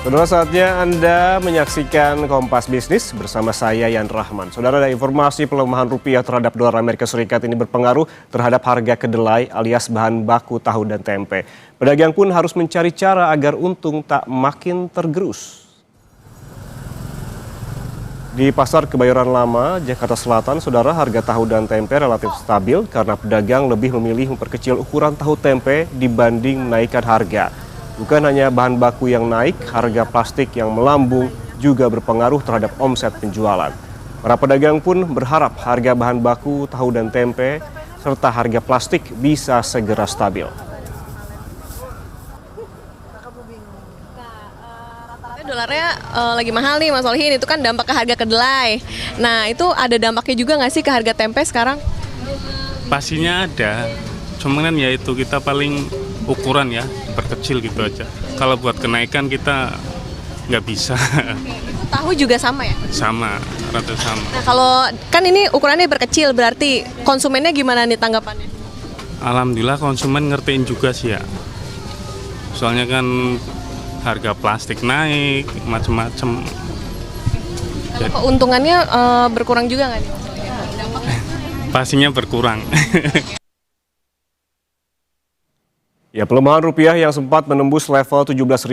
Saudara, saatnya Anda menyaksikan Kompas Bisnis bersama saya Yan Rahman. Saudara, ada informasi pelemahan rupiah terhadap dolar Amerika Serikat ini berpengaruh terhadap harga kedelai alias bahan baku tahu dan tempe. Pedagang pun harus mencari cara agar untung tak makin tergerus. Di Pasar Kebayoran Lama, Jakarta Selatan, saudara, harga tahu dan tempe relatif stabil karena pedagang lebih memilih memperkecil ukuran tahu tempe dibanding menaikkan harga. Bukan hanya bahan baku yang naik, harga plastik yang melambung juga berpengaruh terhadap omset penjualan. Para pedagang pun berharap harga bahan baku, tahu dan tempe, serta harga plastik bisa segera stabil. Dolarnya lagi mahal nih Mas Olhin, itu kan dampak ke harga kedelai. Nah itu ada dampaknya juga nggak sih ke harga tempe sekarang? Pastinya ada, cuman kan ya itu kita paling ukuran ya, perkecil gitu aja. Kalau buat kenaikan kita nggak bisa. Tahu juga sama ya? Sama, rata sama. Nah kalau kan ini ukurannya berkecil, berarti konsumennya gimana nih tanggapannya? Alhamdulillah konsumen ngertiin juga sih ya. Soalnya kan harga plastik naik, macem-macem. Kalau keuntungannya berkurang juga nggak nih? Pastinya berkurang. Ya, pelemahan rupiah yang sempat menembus level 17.500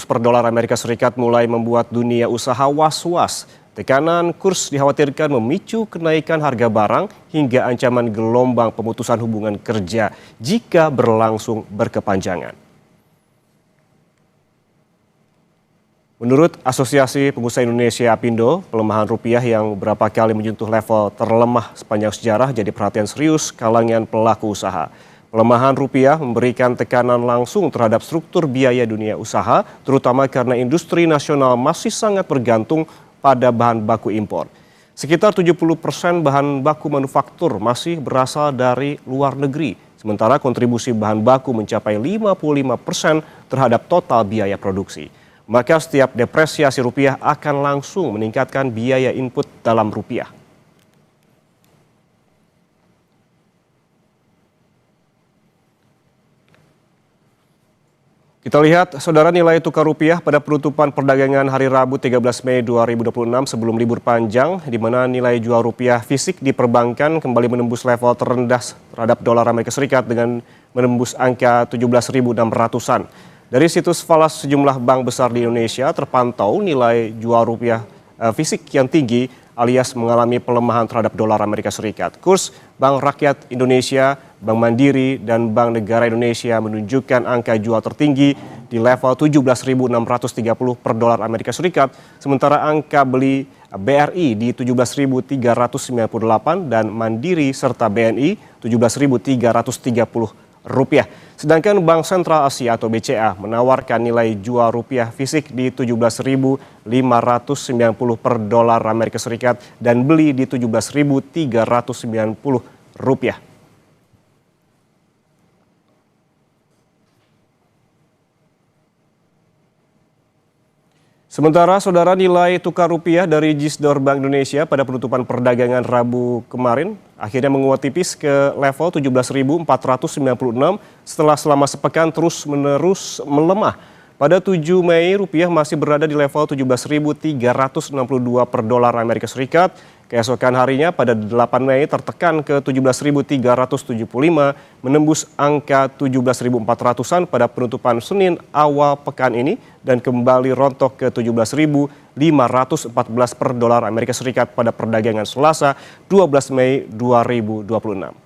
per dolar Amerika Serikat mulai membuat dunia usaha was-was. Tekanan kurs dikhawatirkan memicu kenaikan harga barang hingga ancaman gelombang pemutusan hubungan kerja jika berlangsung berkepanjangan. Menurut Asosiasi Pengusaha Indonesia APindo, pelemahan rupiah yang beberapa kali menyentuh level terlemah sepanjang sejarah jadi perhatian serius kalangan pelaku usaha. Pelemahan rupiah memberikan tekanan langsung terhadap struktur biaya dunia usaha, terutama karena industri nasional masih sangat bergantung pada bahan baku impor. Sekitar 70% bahan baku manufaktur masih berasal dari luar negeri, sementara kontribusi bahan baku mencapai 55% terhadap total biaya produksi. Maka setiap depresiasi rupiah akan langsung meningkatkan biaya input dalam rupiah. Kita lihat, saudara, nilai tukar rupiah pada penutupan perdagangan hari Rabu 13 Mei 2026 sebelum libur panjang, di mana nilai jual rupiah fisik di perbankan kembali menembus level terendah terhadap dolar Amerika Serikat dengan menembus angka 17.600-an. Dari situs falas sejumlah bank besar di Indonesia terpantau nilai jual rupiah fisik yang tinggi alias mengalami pelemahan terhadap dolar Amerika Serikat. Kurs Bank Rakyat Indonesia, Bank Mandiri, dan Bank Negara Indonesia menunjukkan angka jual tertinggi di level 17.630 per dolar Amerika Serikat, sementara angka beli BRI di 17.398 dan Mandiri serta BNI 17.330 rupiah. Sedangkan Bank Sentral Asia atau BCA menawarkan nilai jual rupiah fisik di 17.590 per dolar Amerika Serikat dan beli di 17.390 rupiah. Sementara, saudara, nilai tukar rupiah dari Gisdor Bank Indonesia pada penutupan perdagangan Rabu kemarin akhirnya menguat tipis ke level 17.496 setelah selama sepekan terus-menerus melemah. Pada 7 Mei, rupiah masih berada di level 17.362 per dolar Amerika Serikat. Keesokan harinya pada 8 Mei tertekan ke 17.375, menembus angka 17.400-an pada penutupan Senin awal pekan ini dan kembali rontok ke 17.514 per dolar Amerika Serikat pada perdagangan Selasa 12 Mei 2026.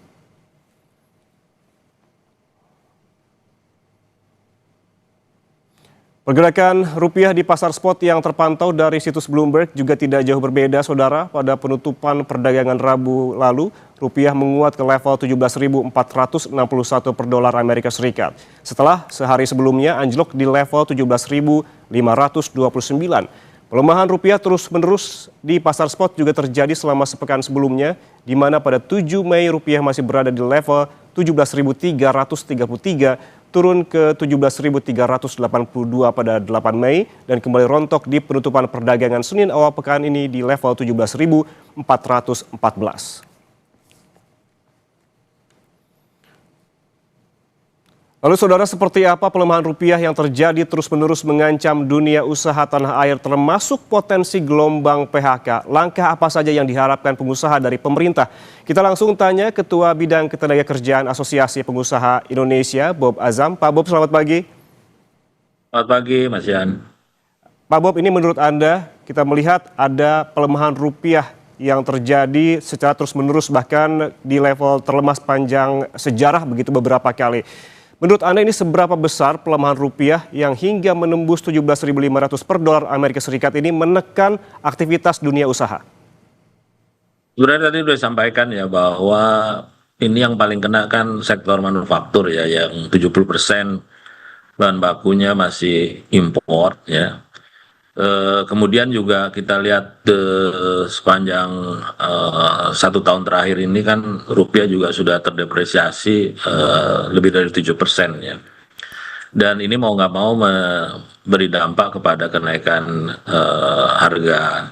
Pergerakan rupiah di pasar spot yang terpantau dari situs Bloomberg juga tidak jauh berbeda, saudara. Pada penutupan perdagangan Rabu lalu, rupiah menguat ke level 17.461 per dolar Amerika Serikat. Setelah sehari sebelumnya anjlok di level 17.529. Pelemahan rupiah terus-menerus di pasar spot juga terjadi selama sepekan sebelumnya, di mana pada 7 Mei rupiah masih berada di level 17.333, turun ke 17.382 pada 8 Mei dan kembali rontok di penutupan perdagangan Senin awal pekan ini di level 17.414. Lalu saudara, seperti apa pelemahan rupiah yang terjadi terus-menerus mengancam dunia usaha tanah air termasuk potensi gelombang PHK? Langkah apa saja yang diharapkan pengusaha dari pemerintah? Kita langsung tanya Ketua Bidang Ketenagakerjaan Asosiasi Pengusaha Indonesia, Bob Azam. Pak Bob, selamat pagi. Selamat pagi, Mas Yan. Pak Bob, ini menurut Anda, kita melihat ada pelemahan rupiah yang terjadi secara terus-menerus bahkan di level terlemah sepanjang sejarah begitu beberapa kali. Menurut Anda ini seberapa besar pelemahan rupiah yang hingga menembus 17.500 per dolar Amerika Serikat ini menekan aktivitas dunia usaha? Sebenarnya tadi sudah disampaikan ya bahwa ini yang paling kena kan sektor manufaktur ya, yang 70% bahan bakunya masih impor ya. Kemudian juga kita lihat sepanjang 1 tahun terakhir ini kan rupiah juga sudah terdepresiasi lebih dari 7% ya. Dan ini mau nggak mau memberi dampak kepada kenaikan harga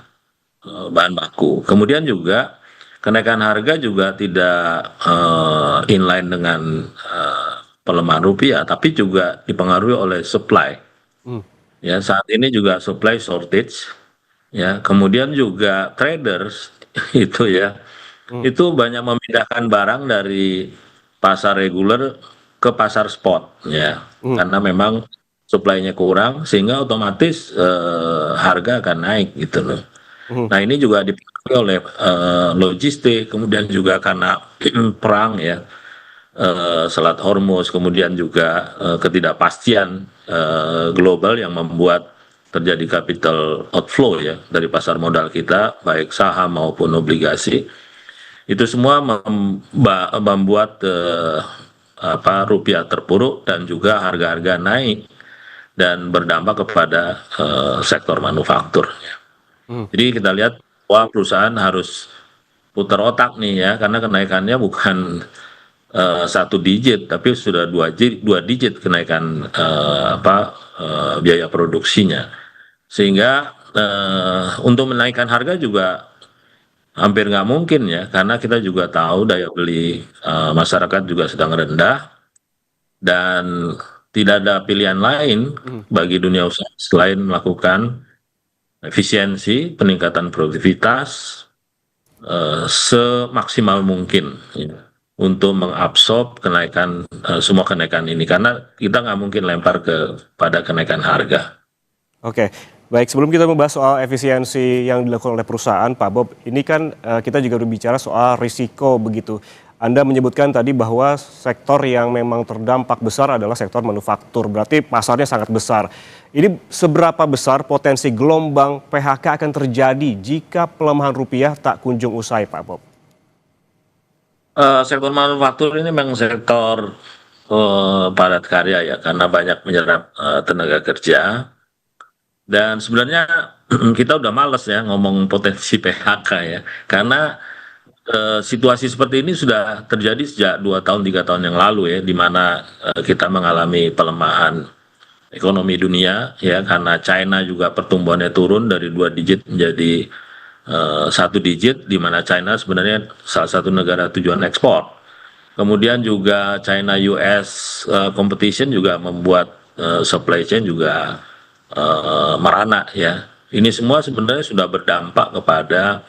bahan baku. Kemudian juga kenaikan harga juga tidak inline dengan pelemahan rupiah, tapi juga dipengaruhi oleh supply. Ya, saat ini juga supply shortage, ya. Kemudian juga traders itu ya, itu banyak memindahkan barang dari pasar reguler ke pasar spot, ya. Karena memang supply-nya kurang, sehingga otomatis harga akan naik gitu loh. Nah ini juga dipengaruhi oleh logistik, kemudian juga karena perang ya. Selat Hormuz, kemudian juga ketidakpastian global yang membuat terjadi capital outflow ya dari pasar modal kita, baik saham maupun obligasi. Itu semua membuat rupiah terpuruk dan juga harga-harga naik dan berdampak kepada sektor manufaktur. Jadi kita lihat bahwa perusahaan harus putar otak nih ya, karena kenaikannya bukan 1 digit, tapi sudah 2 digit kenaikan biaya produksinya. Sehingga untuk menaikkan harga juga hampir nggak mungkin ya, karena kita juga tahu daya beli masyarakat juga sedang rendah dan tidak ada pilihan lain bagi dunia usaha selain melakukan efisiensi, peningkatan produktivitas semaksimal mungkin ya, untuk mengabsorb kenaikan semua kenaikan ini, karena kita nggak mungkin lempar pada kenaikan harga. Oke, baik, sebelum kita membahas soal efisiensi yang dilakukan oleh perusahaan, Pak Bob, ini kan kita juga berbicara soal risiko begitu. Anda menyebutkan tadi bahwa sektor yang memang terdampak besar adalah sektor manufaktur, berarti pasarnya sangat besar. Ini seberapa besar potensi gelombang PHK akan terjadi jika pelemahan rupiah tak kunjung usai, Pak Bob? Sektor manufaktur ini memang sektor padat karya ya, karena banyak menyerap tenaga kerja. Dan sebenarnya kita udah males ya ngomong potensi PHK ya, karena situasi seperti ini sudah terjadi sejak 2 tahun 3 tahun yang lalu ya, di mana kita mengalami pelemahan ekonomi dunia ya, karena China juga pertumbuhannya turun dari 2 digit menjadi 1 digit, di mana China sebenarnya salah satu negara tujuan ekspor. Kemudian juga China US competition juga membuat supply chain juga merana ya. Ini semua sebenarnya sudah berdampak kepada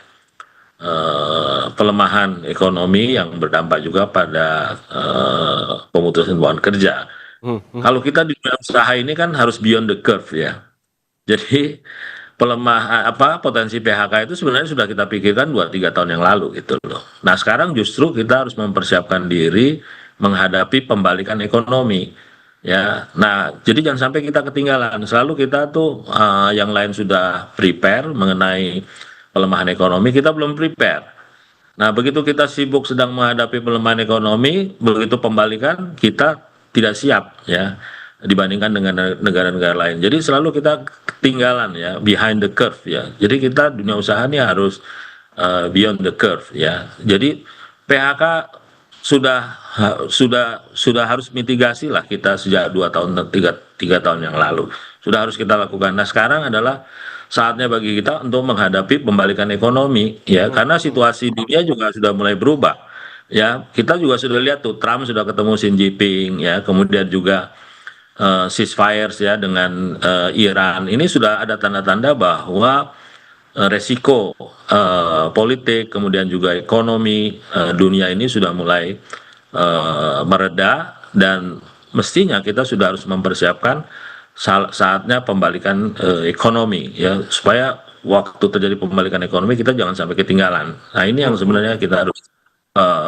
pelemahan ekonomi yang berdampak juga pada pemutusan hubungan kerja. Kalau kita di dunia usaha ini kan harus beyond the curve ya. Jadi potensi PHK itu sebenarnya sudah kita pikirkan 2-3 tahun yang lalu gitu loh. Nah sekarang justru kita harus mempersiapkan diri menghadapi pembalikan ekonomi ya. Nah jadi jangan sampai kita ketinggalan. Selalu kita tuh yang lain sudah prepare mengenai pelemahan ekonomi, kita belum prepare. Nah begitu kita sibuk sedang menghadapi pelemahan ekonomi, begitu pembalikan kita tidak siap ya, dibandingkan dengan negara-negara lain. Jadi selalu kita ketinggalan ya, behind the curve ya. Jadi kita dunia usaha ini harus beyond the curve ya. Jadi PHK sudah harus mitigasi lah kita sejak 2 tahun 3 tahun yang lalu. Sudah harus kita lakukan. Nah sekarang adalah saatnya bagi kita untuk menghadapi pembalikan ekonomi ya, karena situasi dunia juga sudah mulai berubah. Ya, kita juga sudah lihat tuh Trump sudah ketemu Xi Jinping ya, kemudian juga ceasefires ya dengan Iran. Ini sudah ada tanda-tanda bahwa resiko politik kemudian juga ekonomi dunia ini sudah mulai mereda dan mestinya kita sudah harus mempersiapkan saatnya pembalikan ekonomi ya supaya waktu terjadi pembalikan ekonomi kita jangan sampai ketinggalan. Nah, ini yang sebenarnya kita harus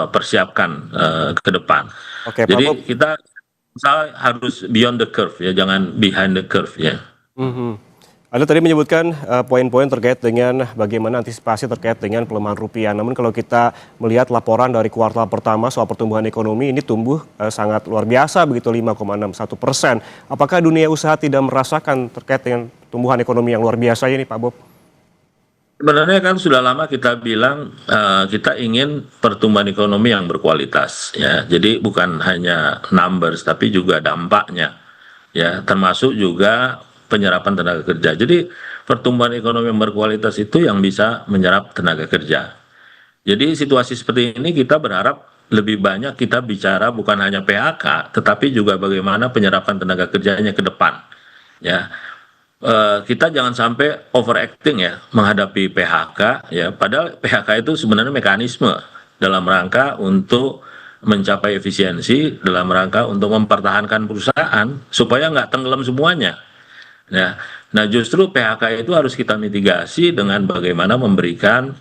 persiapkan ke depan. Oke, Pak Jadi Bob. kita harus beyond the curve ya, jangan behind the curve ya. Mhm. Anda tadi menyebutkan poin-poin terkait dengan bagaimana antisipasi terkait dengan pelemahan rupiah. Namun kalau kita melihat laporan dari kuartal pertama soal pertumbuhan ekonomi ini tumbuh sangat luar biasa begitu 5,61%. Apakah dunia usaha tidak merasakan terkait dengan tumbuhan ekonomi yang luar biasa ini, Pak Bob? Sebenarnya kan sudah lama kita bilang kita ingin pertumbuhan ekonomi yang berkualitas ya. Jadi bukan hanya numbers tapi juga dampaknya ya, termasuk juga penyerapan tenaga kerja. Jadi pertumbuhan ekonomi yang berkualitas itu yang bisa menyerap tenaga kerja. Jadi situasi seperti ini kita berharap lebih banyak kita bicara bukan hanya PHK tetapi juga bagaimana penyerapan tenaga kerjanya ke depan ya. Kita jangan sampai overacting ya menghadapi PHK ya, padahal PHK itu sebenarnya mekanisme dalam rangka untuk mencapai efisiensi, dalam rangka untuk mempertahankan perusahaan supaya nggak tenggelam semuanya ya. Nah, justru PHK itu harus kita mitigasi dengan bagaimana memberikan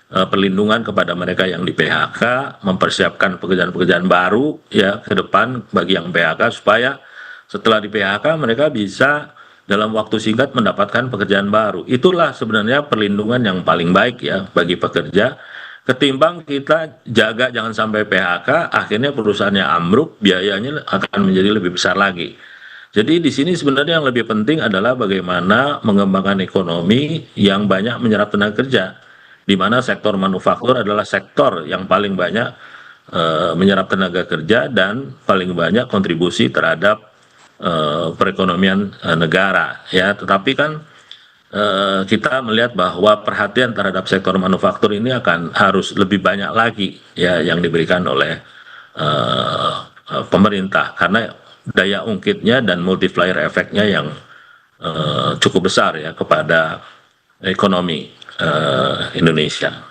perlindungan kepada mereka yang di PHK, mempersiapkan pekerjaan-pekerjaan baru ya ke depan bagi yang PHK supaya setelah di PHK mereka bisa dalam waktu singkat mendapatkan pekerjaan baru. Itulah sebenarnya perlindungan yang paling baik ya bagi pekerja. Ketimbang kita jaga jangan sampai PHK, akhirnya perusahaannya ambruk, biayanya akan menjadi lebih besar lagi. Jadi di sini sebenarnya yang lebih penting adalah bagaimana mengembangkan ekonomi yang banyak menyerap tenaga kerja, di mana sektor manufaktur adalah sektor yang paling banyak menyerap tenaga kerja dan paling banyak kontribusi terhadap perekonomian negara ya. Tetapi kan kita melihat bahwa perhatian terhadap sektor manufaktur ini akan harus lebih banyak lagi ya yang diberikan oleh pemerintah karena daya ungkitnya dan multiplier efeknya yang cukup besar ya kepada ekonomi Indonesia.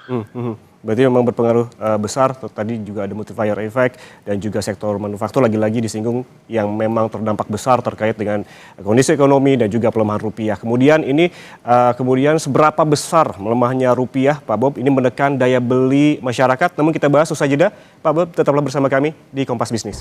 Berarti memang berpengaruh besar. Tadi juga ada multiplier effect dan juga sektor manufaktur lagi-lagi disinggung yang memang terdampak besar terkait dengan kondisi ekonomi dan juga pelemahan rupiah. Kemudian ini kemudian seberapa besar melemahnya rupiah, Pak Bob, ini menekan daya beli masyarakat. Namun kita bahas usai jeda. Pak Bob, tetaplah bersama kami di Kompas Bisnis.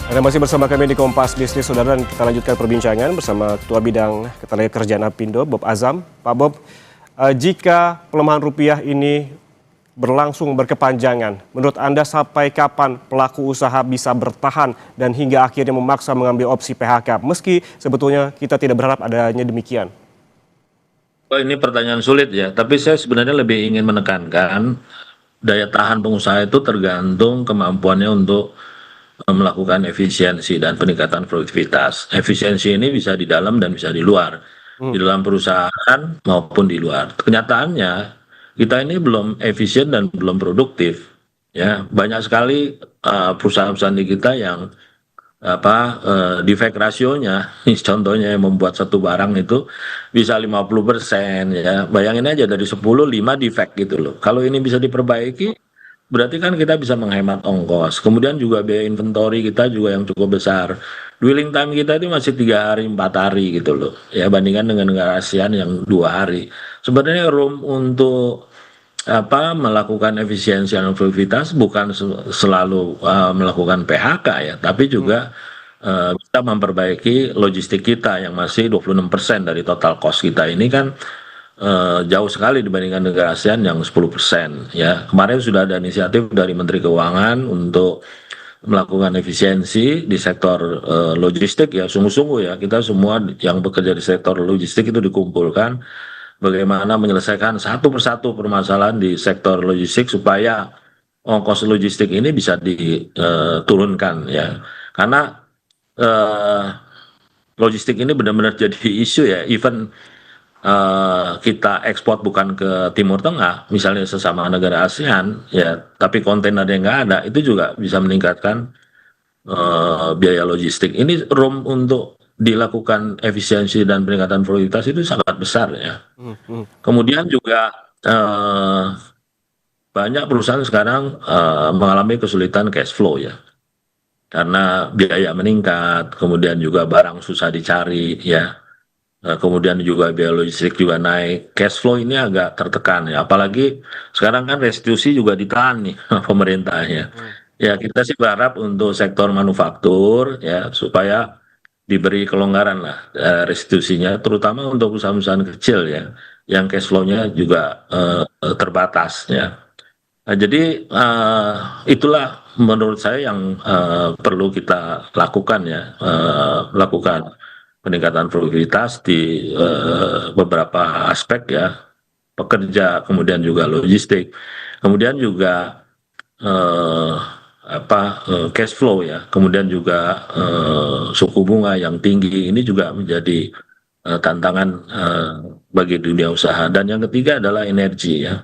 Anda masih bersama kami di Kompas Bisnis, Saudara, dan kita lanjutkan perbincangan bersama Ketua Bidang Ketenagakerjaan Apindo, Bob Azam. Pak Bob, jika pelemahan rupiah ini berlangsung berkepanjangan, menurut Anda sampai kapan pelaku usaha bisa bertahan dan hingga akhirnya memaksa mengambil opsi PHK, meski sebetulnya kita tidak berharap adanya demikian? Oh, ini pertanyaan sulit ya, tapi saya sebenarnya lebih ingin menekankan daya tahan pengusaha itu tergantung kemampuannya untuk melakukan efisiensi dan peningkatan produktivitas. Efisiensi ini bisa di dalam dan bisa di luar, di dalam perusahaan maupun di luar. Kenyataannya kita ini belum efisien dan belum produktif. Ya, banyak sekali perusahaan-perusahaan di kita yang defect rasionya, contohnya yang membuat satu barang itu bisa 50% ya. Bayangin aja dari 10, 5 defect gitu loh. Kalau ini bisa diperbaiki, berarti kan kita bisa menghemat ongkos. Kemudian juga biaya inventory kita juga yang cukup besar. Dwelling time kita itu masih 3 hari, 4 hari gitu loh. Ya, bandingkan dengan negara ASEAN yang 2 hari. Sebenarnya room untuk melakukan efisiensi dan produktivitas bukan selalu melakukan PHK ya, tapi juga bisa memperbaiki logistik kita yang masih 26% dari total cost kita ini kan jauh sekali dibandingkan negara ASEAN yang 10% ya. Kemarin sudah ada inisiatif dari Menteri Keuangan untuk melakukan efisiensi di sektor logistik ya, sungguh-sungguh ya, kita semua yang bekerja di sektor logistik itu dikumpulkan bagaimana menyelesaikan satu persatu permasalahan di sektor logistik supaya ongkos logistik ini bisa diturunkan ya, karena eh, logistik ini benar-benar jadi isu ya, even kita ekspor bukan ke Timur Tengah, misalnya sesama negara ASEAN, ya, tapi kontainernya nggak ada, itu juga bisa meningkatkan biaya logistik. Ini room untuk dilakukan efisiensi dan peningkatan produktivitas itu sangat besar ya. Kemudian juga banyak perusahaan sekarang mengalami kesulitan cash flow ya, karena biaya meningkat, kemudian juga barang susah dicari ya. Kemudian juga biaya logistik juga naik, cash flow ini agak tertekan ya, apalagi sekarang kan restitusi juga ditahan nih pemerintahnya. Ya kita sih berharap untuk sektor manufaktur ya supaya diberi kelonggaran lah restitusinya, terutama untuk perusahaan-perusahaan kecil ya, yang cash flow-nya juga terbatas ya. Nah, jadi itulah menurut saya yang perlu kita lakukan ya, lakukan peningkatan produktivitas di beberapa aspek ya, pekerja, kemudian juga logistik, kemudian juga eh, cash flow ya, kemudian juga suku bunga yang tinggi ini juga menjadi tantangan bagi dunia usaha. Dan yang ketiga adalah energi ya.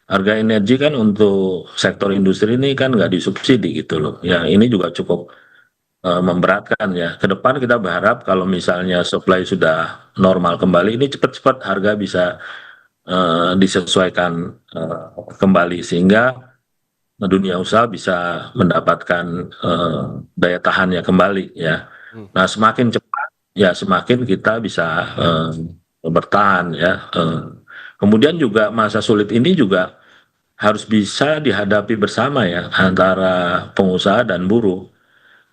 Harga energi kan untuk sektor industri ini kan nggak disubsidi gitu loh. Ya ini juga cukup memberatkan ya. Ke depan kita berharap kalau misalnya supply sudah normal kembali, ini cepat-cepat harga bisa disesuaikan kembali sehingga dunia usaha bisa mendapatkan daya tahannya kembali ya. Nah semakin cepat ya semakin kita bisa bertahan ya. Kemudian juga masa sulit ini juga harus bisa dihadapi bersama ya antara pengusaha dan buruh.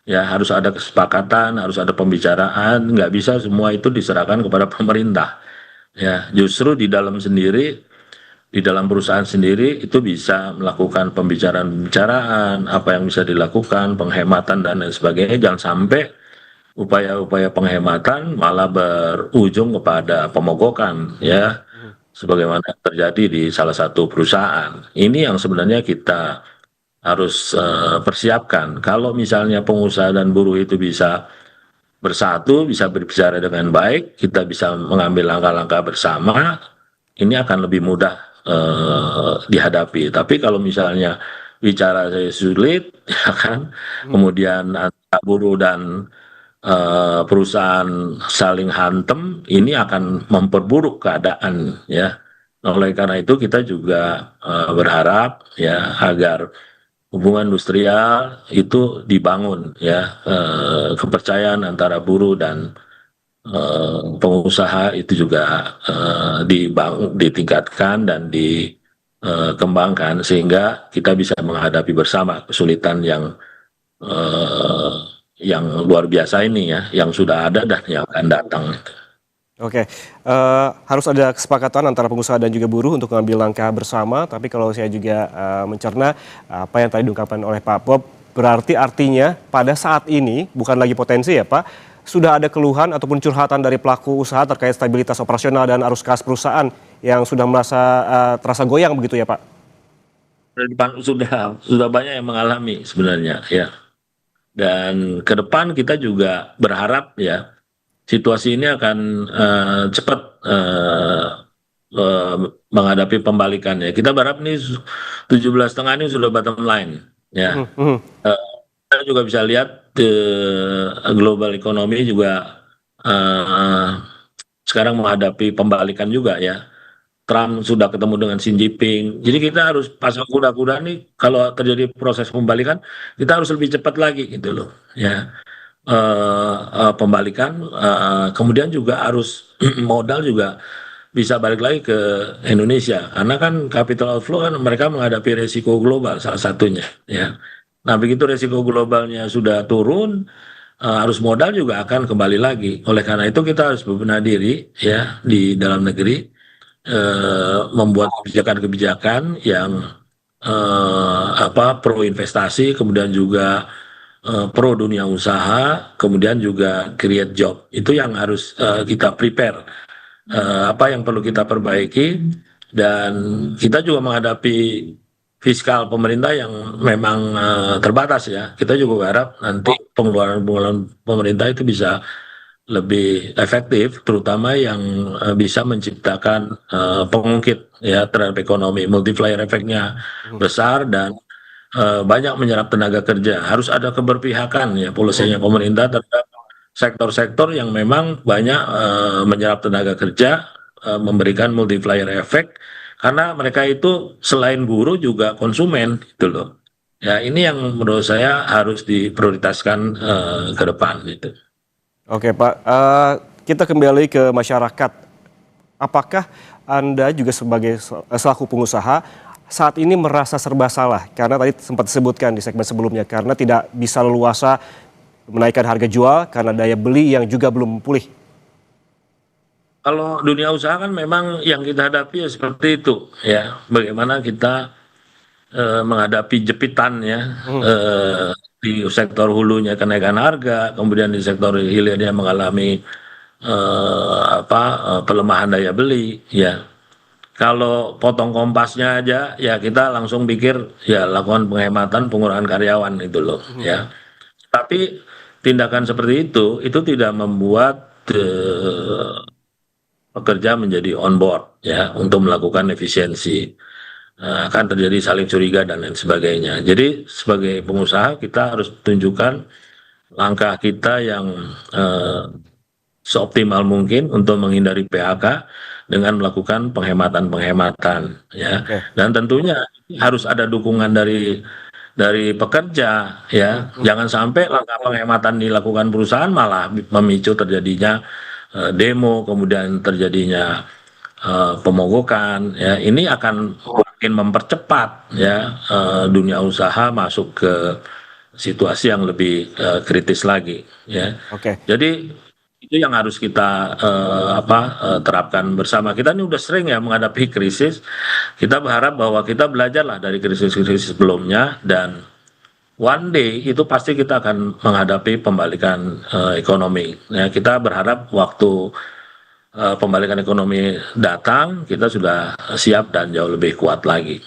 Ya harus ada kesepakatan, harus ada pembicaraan, nggak bisa semua itu diserahkan kepada pemerintah. Ya justru di dalam sendiri, di dalam perusahaan sendiri itu bisa melakukan pembicaraan-pembicaraan, apa yang bisa dilakukan, penghematan dan lain sebagainya. Jangan sampai upaya-upaya penghematan malah berujung kepada pemogokan ya, sebagaimana terjadi di salah satu perusahaan. Ini yang sebenarnya kita harus persiapkan. Kalau misalnya pengusaha dan buruh itu bisa bersatu, bisa berbicara dengan baik, kita bisa mengambil langkah-langkah bersama, ini akan lebih mudah dihadapi. Tapi kalau misalnya bicara saya sulit, ya kan, kemudian antara buruh dan perusahaan saling hantem, ini akan memperburuk keadaan ya. Oleh karena itu kita juga berharap ya agar hubungan industrial itu dibangun ya, kepercayaan antara buruh dan pengusaha itu juga dibangun, ditingkatkan dan dikembangkan sehingga kita bisa menghadapi bersama kesulitan yang luar biasa ini ya, yang sudah ada dan yang akan datang. Oke, harus ada kesepakatan antara pengusaha dan juga buruh untuk mengambil langkah bersama. Tapi kalau saya juga mencerna apa yang tadi diungkapkan oleh Pak Bob, berarti artinya pada saat ini bukan lagi potensi ya Pak, sudah ada keluhan ataupun curhatan dari pelaku usaha terkait stabilitas operasional dan arus kas perusahaan yang sudah merasa terasa goyang begitu ya Pak? Sudah banyak yang mengalami sebenarnya ya. Dan ke depan kita juga berharap ya situasi ini akan cepat menghadapi pembalikannya. Kita berharap nih 17,5 ini sudah bottom line ya. Kita juga bisa lihat global ekonomi juga sekarang menghadapi pembalikan juga ya. Trump sudah ketemu dengan Xi Jinping. Jadi kita harus pasang kuda-kuda nih kalau terjadi proses pembalikan, kita harus lebih cepat lagi gitu loh ya. Pembalikan, kemudian juga arus modal juga bisa balik lagi ke Indonesia karena kan capital outflow kan mereka menghadapi resiko global salah satunya ya. Nah, begitu resiko globalnya sudah turun, arus modal juga akan kembali lagi. Oleh karena itu kita harus berbenah diri ya di dalam negeri, membuat kebijakan-kebijakan yang pro investasi, kemudian juga pro dunia usaha, kemudian juga create job. Itu yang harus kita prepare. Apa yang perlu kita perbaiki, dan kita juga menghadapi fiskal pemerintah yang memang terbatas ya. Kita juga berharap nanti pengeluaran-pengeluaran pemerintah itu bisa lebih efektif, terutama yang bisa menciptakan pengungkit ya terhadap ekonomi. Multiplier efeknya besar dan banyak menyerap tenaga kerja. Harus ada keberpihakan ya polisinya pemerintah terhadap sektor-sektor yang memang banyak menyerap tenaga kerja, memberikan multiplier efek karena mereka itu selain buruh juga konsumen gitu loh. Ya, ini yang menurut saya harus diprioritaskan ke depan gitu. Oke Pak, kita kembali ke masyarakat. Apakah Anda juga sebagai selaku pengusaha saat ini merasa serba salah? Karena tadi sempat disebutkan di segmen sebelumnya, karena tidak bisa leluasa menaikkan harga jual karena daya beli yang juga belum pulih. Kalau dunia usaha kan memang yang kita hadapi ya seperti itu ya. Bagaimana kita menghadapi jepitan ya, di sektor hulunya kenaikan harga, kemudian di sektor hilirnya mengalami pelemahan daya beli ya. Kalau potong kompasnya aja ya kita langsung pikir ya lakukan penghematan, pengurangan karyawan itu loh ya. Tapi tindakan seperti itu tidak membuat pekerja menjadi on board ya untuk melakukan efisiensi. Akan terjadi saling curiga dan lain sebagainya. Jadi sebagai pengusaha kita harus tunjukkan langkah kita yang seoptimal mungkin untuk menghindari PHK dengan melakukan penghematan-penghematan ya. Dan tentunya harus ada dukungan dari pekerja ya. Jangan sampai langkah penghematan dilakukan perusahaan malah memicu terjadinya demo, kemudian terjadinya pemogokan ya. Ini akan makin mempercepat ya dunia usaha masuk ke situasi yang lebih kritis lagi ya. Jadi itu yang harus kita terapkan bersama. Kita ini udah sering ya menghadapi krisis. Kita berharap bahwa kita belajarlah dari krisis-krisis sebelumnya, dan one day itu pasti kita akan menghadapi pembalikan ekonomi. Ya, kita berharap waktu pembalikan ekonomi datang, kita sudah siap dan jauh lebih kuat lagi.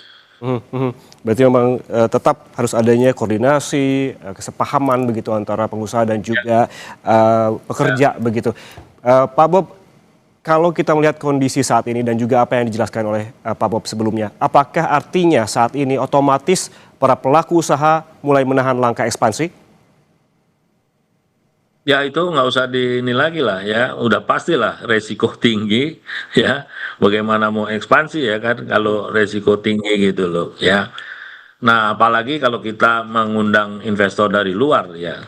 Berarti memang tetap harus adanya koordinasi, kesepahaman begitu antara pengusaha dan juga pekerja begitu. Pak Bob, kalau kita melihat kondisi saat ini dan juga apa yang dijelaskan oleh Pak Bob sebelumnya, apakah artinya saat ini otomatis para pelaku usaha mulai menahan langkah ekspansi? Ya itu nggak usah ini lagi lah ya, udah pastilah resiko tinggi ya. Bagaimana mau ekspansi ya kan kalau resiko tinggi gitu loh ya. Nah apalagi kalau kita mengundang investor dari luar ya.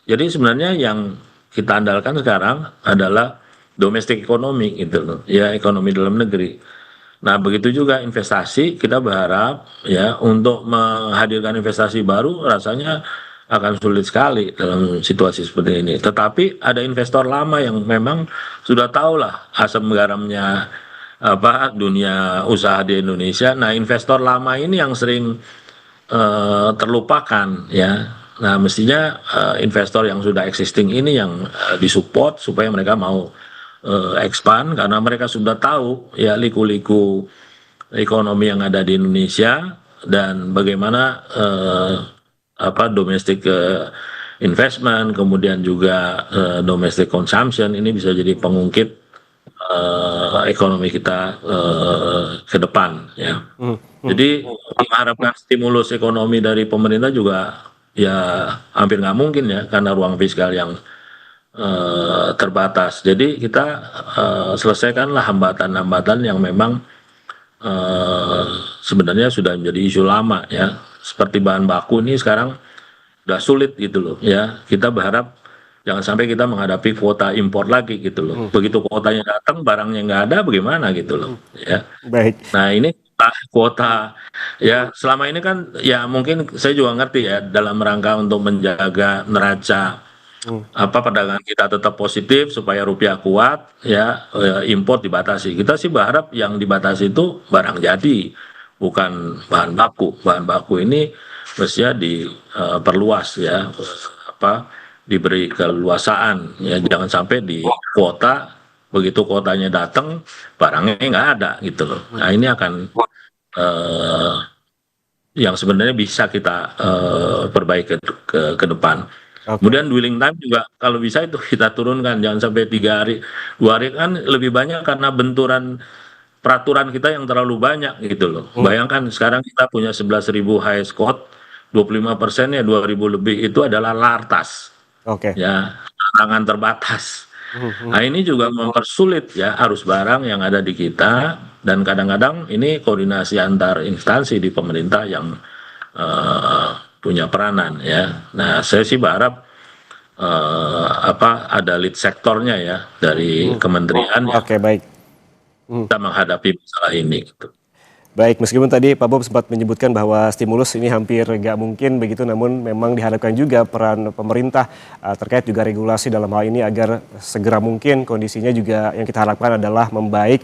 Jadi sebenarnya yang kita andalkan sekarang adalah domestic economy gitu loh ya, ekonomi dalam negeri. Nah begitu juga investasi, kita berharap ya untuk menghadirkan investasi baru rasanya akan sulit sekali dalam situasi seperti ini. Tetapi ada investor lama yang memang sudah tahu lah asam garamnya dunia usaha di Indonesia. Nah investor lama ini yang sering terlupakan ya. Nah mestinya investor yang sudah existing ini yang disupport supaya mereka mau expand, karena mereka sudah tahu ya liku-liku ekonomi yang ada di Indonesia dan bagaimana domestic investment, kemudian juga domestic consumption ini bisa jadi pengungkit ekonomi kita ke depan ya. Jadi mengharapkan stimulus ekonomi dari pemerintah juga ya hampir nggak mungkin ya karena ruang fiskal yang terbatas. Jadi kita selesaikanlah hambatan-hambatan yang memang sebenarnya sudah menjadi isu lama ya. Seperti bahan baku ini sekarang udah sulit gitu loh ya. Kita berharap jangan sampai kita menghadapi kuota impor lagi gitu loh. Begitu kuotanya datang, barangnya nggak ada, bagaimana gitu loh. Ya. Baik. Nah ini kuota ya selama ini kan ya mungkin saya juga ngerti ya dalam rangka untuk menjaga neraca perdagangan kita tetap positif supaya rupiah kuat ya, impor dibatasi. Kita sih berharap yang dibatasi itu barang jadi, bukan bahan baku. Bahan baku ini mestinya diperluas ya, diberi keleluasaan ya, jangan sampai di kuota, begitu kuotanya datang barangnya nggak ada gitu loh. Nah ini akan yang sebenarnya bisa kita perbaiki ke depan. Kemudian dwelling time juga kalau bisa itu kita turunkan, jangan sampai 3 hari, 2 hari kan lebih banyak karena benturan peraturan kita yang terlalu banyak gitu loh. Bayangkan sekarang kita punya 11.000 highest quote, 25% ya 2.000 lebih itu adalah lartas. Ya, larangan terbatas. Nah ini juga mempersulit ya arus barang yang ada di kita, dan kadang-kadang ini koordinasi antar instansi di pemerintah yang punya peranan ya. Nah saya sih berharap ada lead sektornya ya dari kementerian Baik. kita menghadapi masalah ini gitu. Baik, meskipun tadi Pak Bob sempat menyebutkan bahwa stimulus ini hampir nggak mungkin begitu, namun memang diharapkan juga peran pemerintah terkait juga regulasi dalam hal ini agar segera mungkin kondisinya juga yang kita harapkan adalah membaik,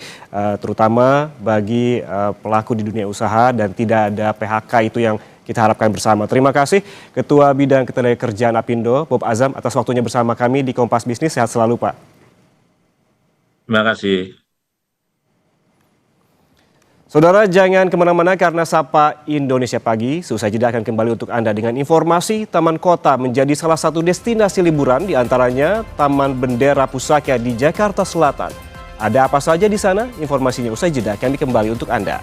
terutama bagi pelaku di dunia usaha dan tidak ada PHK, itu yang kita harapkan bersama. Terima kasih Ketua Bidang Ketenagakerjaan Apindo, Bob Azam, atas waktunya bersama kami di Kompas Bisnis. Sehat selalu, Pak. Terima kasih. Saudara, jangan kemana-mana karena Sapa Indonesia Pagi, seusai jeda akan kembali untuk Anda dengan informasi Taman Kota menjadi salah satu destinasi liburan, diantaranya Taman Bendera Pusaka di Jakarta Selatan. Ada apa saja di sana? Informasinya usai jeda akan kembali untuk Anda.